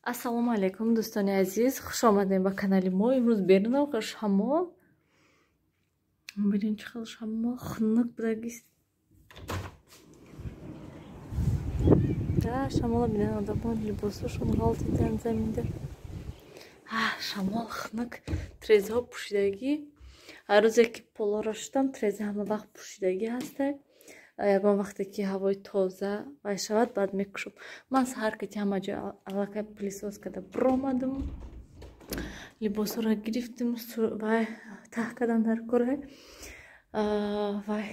Ассалому алайкум дӯстони азиз, хуш омадем ба канали мо. Имрӯз берун овоқи шамо бинем чӣ хел шамо хунук будагист. Да, шамола бинен одамон либосошон ғалтидан заминда. Шамол хунук трезҳо пӯшидагӣ. Рӯзе ки полоро шудам, трезе ҳама вақт пӯшидагӣ ҳастай. Ягон вақте ки ҳавои тоза вай шавад, баъд мекушам. Ман саҳар ки ҳама ҷо аллакай пилисос карда биромадам. Либосоро гирифтем, вай таҳ кардам дар кора. Вай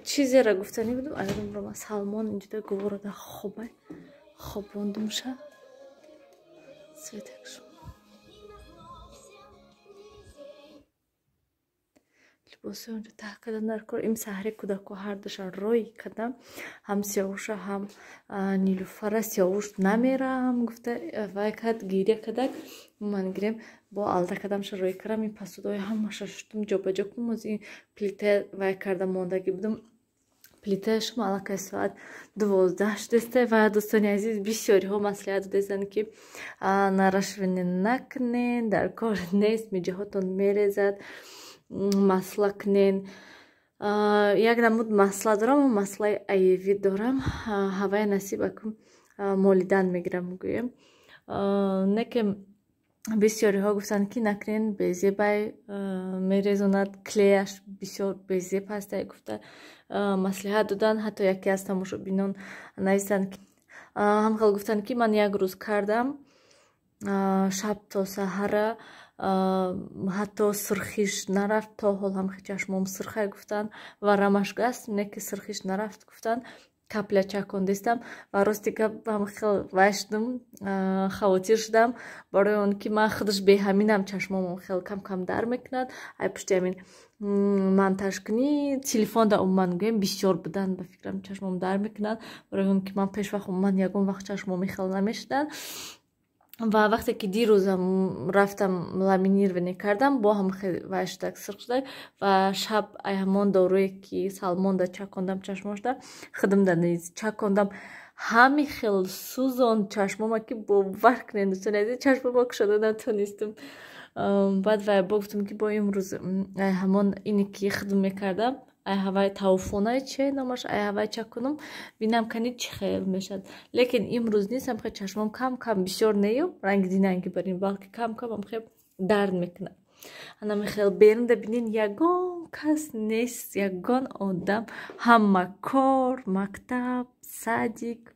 чизеро гуфтанӣ будам, аёдам бирома Салмон инҷода гуворада хобай хобондумша. Светакшо либоси онҷо таҳ кардам дар кор. Ин саҳари кӯдако ҳардушан рой кардам. Ҳам Сиёвуша, ҳам Нилуфара. Сиёвуш намерам гуфта вай кард, гирия кардак. Ман гирем бо алда кардамша рой кардам. Ин посудои ҳамаша шуштум ҷобаҷо кунам. Оз ин плита вай карда мондагӣ будам. Плитаашум аллакай соат 12 шудестай. Ва дӯстони азиз, бисёриҳо маслиҳат додезанд ки нарашвине накунен, дар кор нест, миҷаҳотон мерезад, масла кунен. Як намуд масла дорам, маслаи айви дорам. Ҳавай насиб акум молидан мегирам гӯям. Неке бисёриҳо гуфтанд ки накунен, безебай мерезонад, клеяш бисёр безеб ҳастай гуфта маслиҳат доданд. ҳатто яке аз тамошобинон нависанд ки ҳамхел гуфтанд ки ман як рӯз кардам, шаб то саҳара ҳатто сирхиш нарафт, то ҳол ҳамхи чашмом сирхай гуфтанд. Ва рамашгаст, неки сирхиш нарафт гуфтанд. Капля чакондистам ва рости гап ҳамхел вай шудам, хавотир шудам, барои он ки ман худаш беҳаминам, чашмомам хел кам дар мекунад. Ай пушти ҳамин монтаж кунӣ, телефонда умуман гӯем бисёр буданд, ба фикрам чашмом дар мекунад, барои он ки ман пешвақт умуман ягон вақт чашмоми хел намешуданд. Ва вақте ки дирӯзам рафтам ламинирование кардам, бо ҳам вай шудак сирх шудак. Ва шаб ай ҳамон дорӯе ки Салмонда чакондам чашмошда, худамда низ чакондам. Ҳами хел сӯзонд чашмома ки бовар кунед дӯстони азиз, чашмома кушода натонистам. Баъд вай бо гуфтам ки бо имрӯз ай ҳамон ине ки худам мекардам, ай ҳавай тавфонай чи номаш, ай ҳавай чакунам, бинам кани чӣ хел мешад. Лекин имрӯз нест, ҳамхе чашмом кам бисёр неё ранги динанги барин, балки кам ҳамхе дард мекунад. Ҳанами хел берунда бинин ягон кас нест, ягон одам, ҳама кор, мактаб, садик,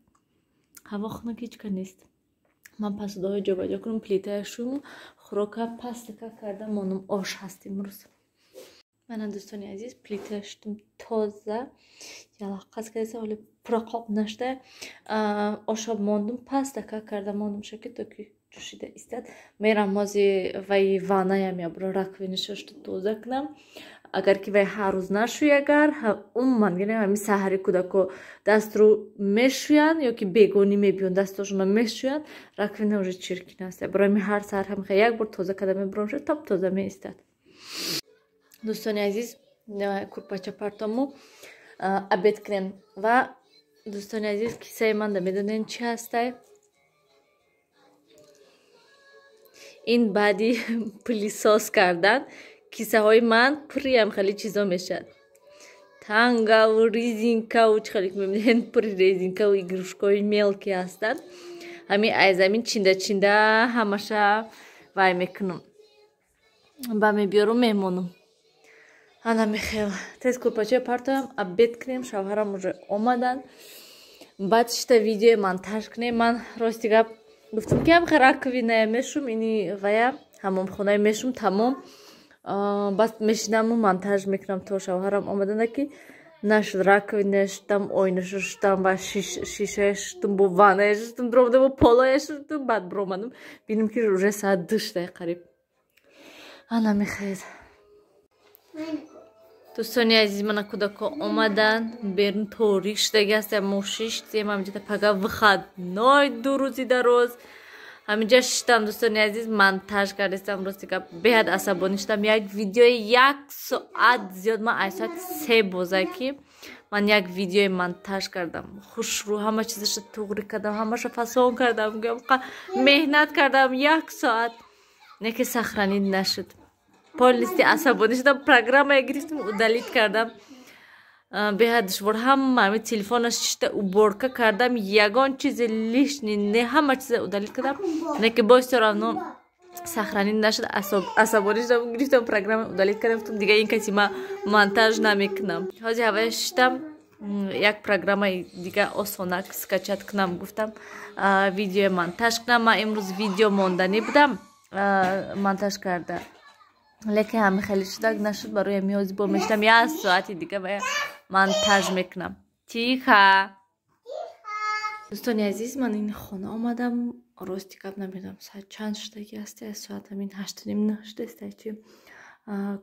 ҳаво хунук ҳечка нест. Ман посудоҳо ҷобаҷо кунам, плитаи шум, хӯрока пастака карда монам ош ҳаст имрӯз. Мана дӯстони азиз, плита шудам тоза, ялаққаз кардеса, ҳоли пурақоб нашуда ошоб мондум, пастака карда мондумша ки то ки ҷӯшида истад. Мерам ҳози вай ваннаям я буро раковинаша шуда тоза кунам. Агар ки вай ҳар рӯз нашӯягар, умуман гирем ҳамин саҳари кӯдако дастро мешӯянд ё ки бегонӣ мебиён дасташонро мешӯянд, раковина уже чиркин аст. Барои ми ҳар саҳар ҳамихе як бор тоза карда мебиромша, тоб тоза меистад. Дӯстони азиз, курпача партому абед кунем. Ва дӯстони азиз, кисаи манда медонен чӣ ҳастай? Ин баъди пилисос кардан кисаҳои ман пури ҳамхели чизо мешавад. Тангаву резинкаву чӣ хеле мебинен, пури резинкаву игрушкаҳои мелки ҳастанд. ҳамин айзамин чинда ҳамаша вай мекунам, ба мебиёру мемонам. Ана михел тез курпачаи партоям абед кунем. Шавҳарам уже омаданд. Баъд шита видео монтаж кунем. Ман рости гап гуфтам ки ҳамхе раковиная мешум, ини вая ҳамомхонае мешум тамом. Баъд мешинаму монтаж мекунам то шавҳарам омаданда ки нашуд. Раковиная шуштам, ойнаша шуштам ва шишая шуштам, бо ванная шуштам, биромадам бо полоя шуштам. Баъд биромадам бинем ки уже саат 2 шудай қариб. Ана мехед дӯстони азиз, мана кӯдако омаданд. Берун торик шудаги аст. Мо 6 зем ҳаминҷода пага выходной, 2 рӯзи дароз. ҳаминҷа шиштам дӯстони азиз, монтаж кардестам. Рости гап беҳад асабонӣ шудам. Як видеои 1 соат зиёд, ман ай соати 3 боза ки من یک ویدیو مونتاژ کردم خوش رو همه چیزش توغری کردم همش فسون کردم مهنت کردم 1 ساعت نه که سخرانی نشد پلیسی عصبانی شدم پروگرام گرفتم و دلیت کردم به دشوار همه تلفنش شده و برکه کردم یگان چیز لیش نه همه چیز دلیت کردم نه که باعث رانو سخرانی نشد عصبانی شدم گرفتم پروگرام دلیت کردم گفتم دیگه این کسی ما مونتاژ نمیکنم حاجی هوای شدم یک پروگرام دیگه آسانک سکچت کنم گفتم ویدیو مونتاژ کنم من امروز ویدیو ماندنی بودم مونتاژ کرده لیکن همه خیلی شده نشد برای میازی با میشتم 1 ساعتی دیگه باید مونتاژ میکنم تیخه دوستان عزیز من این خانه آمدم راستی گپ نمیدم ساعت چند شدگی هستی از ساعت همین 8:30 9 است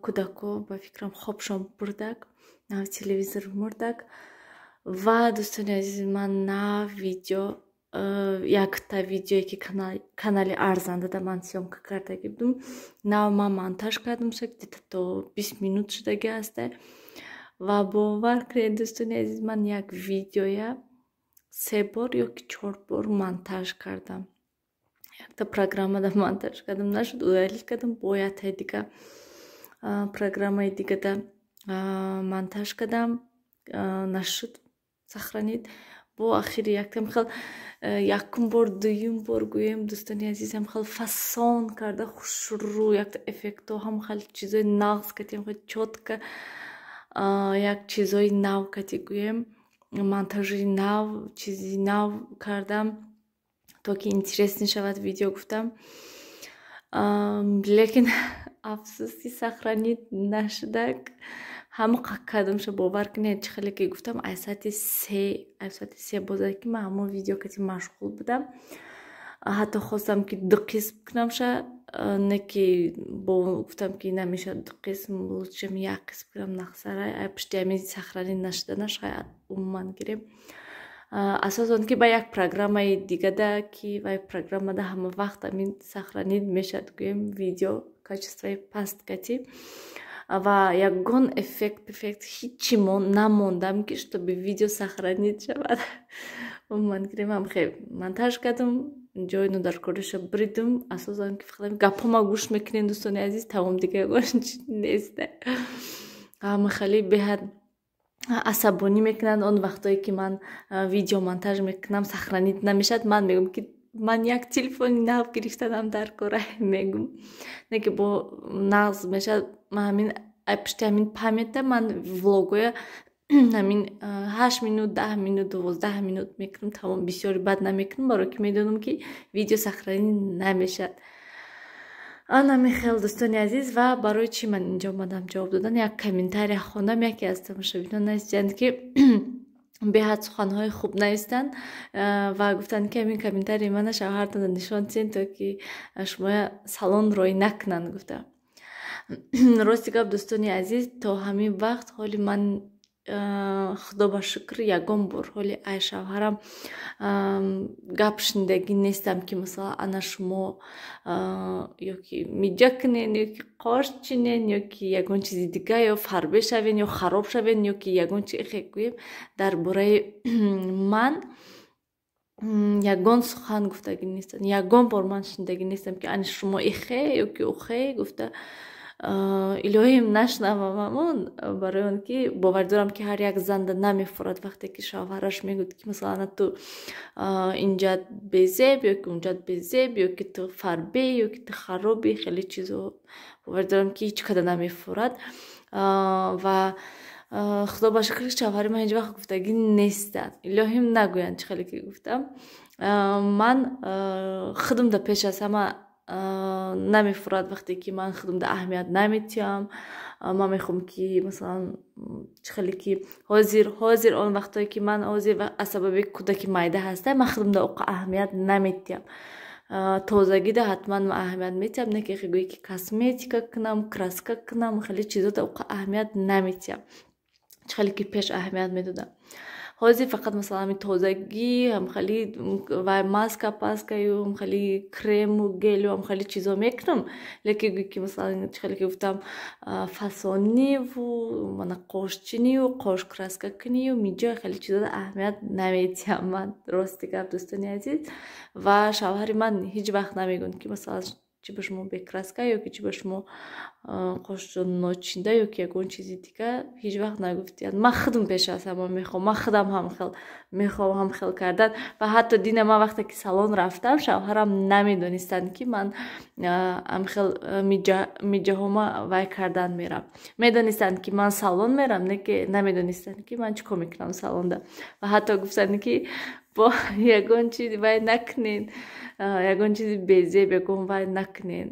کودکو با فکرم خوابشان بردک نه تلویزیون مردک و دوستان عزیز من نه ویدیو یک تا ویدیویی که کانال ارزنده ده من سیومکا کرده بودم نه من مونتاژ کردم دیگه تا 20 minut شدگی هسته و باور کنید دوستان عزیز من یک ویدیوی 3 بار یا 4 بار مونتاژ کردم یک تا پروگرام ده مونتاژ کردم نشد удалить کردم باید دیگه پروگرام دیگه ده مونتاژ کردم نشد سخرانید با آخری یکم خیلی یکم بار دویم بار گویم دوستانی عزیزم خیلی فسان کرده خوش رو یک افکت هم خیلی چیزای ناقص کردیم خیلی چوت که یک چیزای نو کردی گویم مونتاژی نو چیزی نو کردم تا که اینترستی شود ویدیو گفتم لیکن افسوسی سخرانید نشده همه کردم شو باور کنید چه خیلی که گفتم از ساعت 3 بازه که من همون ویدیو کتی مشغول بودم حتی خواستم که 2 قسم کنم شد نه که با گفتم که نمیشه 2 قسم بودشم 1 قسم کنم نخسره پشتی همین سخرانی نشده نشاید من گیرم اساس اون که با یک پروگرام دیگه ده که با یک پروگرام ده همه وقت همین سخرانی میشد گویم ویدیو کچستوی پست کتی و یگان افکت هیچی نموندم که تو به ویدیو سخرانید شود و من گریم هم خیلی مونتاژ کردم جای نو در کارش بریدم اساسا که فقط گپ ما گوش میکنین دوستان عزیز تمام دیگه گوش نیسته هم خیلی بهت عصبانی میکنن اون وقتایی که من ویدیو مونتاژ میکنم سخرانید نمیشد من میگم که من یک تلفن نو گرفتم در کار میگم نه که با نقض میشه من همین پشت همین پامیته من ولاگوی همین 8 minut 10 minut 12 minut میکنم تمام بسیاری بد نمیکنم برای که میدونم که ویدیو سخرانی نمیشد آنا میخیل دوستانی عزیز و برای چی من اینجا اومدم جواب دادن یک کامنتاری خوندم یکی از تماشاچیان نوشتند که به سخنهای خوب نوشتن و گفتن که همین کامنتاری من شوهرتون نشان دادن تا که شما سالن روی نکنن گفتم راستی گفت دوستانی عزیز تا همین وقت حالی من خدا با شکر یگان بار حالی ای شوهرم گپ شنیدگی نیستم که مثلا انا شما یا که میجا کنین یا که قارش چینین یا که یگان چیزی دیگه یا فربه شوین یا خراب شوین یا که یگان چی خیلی گویم در برای من یگان سخن گفتگی نیستم یگان بار من شنیدگی نیستم که انا شما ایخه یا که اوخه گفته الهیم نشنوم برای اون که باور دارم که هر یک زنده نمیفرد وقتی که شوهرش میگوید که مثلا تو اینجا بزیب یا که اونجا بزیب یا که تو فربه یا که تو خرابی خیلی چیزو باور دارم که هیچ کده نمیفرد و خدا با شکر شوهر من هیچ وقت گفتگی نیستن الهیم نگوین چه خیلی که گفتم من خودم ده پیش از همه نمیفرد وقتی که من خودم ده اهمیت نمیتیم من میخوام که مثلا خیلی که حاضر اون وقتایی که من حاضر و سبب کودک مایده هسته من خودم ده اوقع اهمیت نمیتیم تازگی ده حتما من اهمیت میتیم نه که خیلی که کاسمتیکا کنم کراسکا کنم خیلی چیزا ده اوقع اهمیت نمیتیم خیلی که پیش اهمیت میدادم ҳозир фақат масалан ҳамин тозагӣ ҳамхали вай маска паскаю ҳамхали крему гелю ҳамхали чизо мекунам леки гӯй ки масалан чихеле ки гуфтам фасониву мана қошчинию қошкраска кунию миҷо хеле чизода аҳамият наметиҳам ман рости гап дӯстони азиз ва шавҳари ман ҳеҷ вақт намегӯяд ки масалан чи ба шумо бекраска ёки чи ба шумо қошчо ночинда ёки ягон чизи дигар ҳеҷ вақт нагуфтияд. Ман худам пеш аз ҳама мехоҳам, ман худам ҳамхел мехоҳам ҳамхел кардан ва ҳатто дина ман вақте ки салон рафтам шавҳарам намедонистанд ки ман ҳамхел миҷаҳома вай кардан мерам. Медонистанд ки ман салон мерам, леки намедонистанд ки ман чӣ кор мекунам салонда ва ҳатто гуфтанд ки бо ягон чизи вай накунед, ягон чизи безеб ягон вай накунед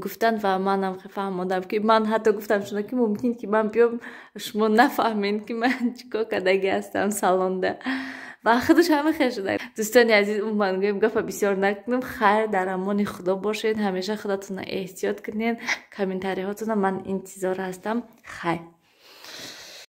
гуфтанд ва манам фаҳмодам ки ман ҳатто гуфтам шуна ки мумкин ки ман биём шумо нафаҳмед ки ман чӣ кор кардагӣ ҳастам салонда ва худаш ҳама хел шуда. Дӯстони азиз, умуман гӯем гапа бисёр накунем. Хайр, дар амони худо бошед, ҳамеша худатонро эҳтиёт кунед. Комментарияҳотонро ман интизор ҳастам. Хайр.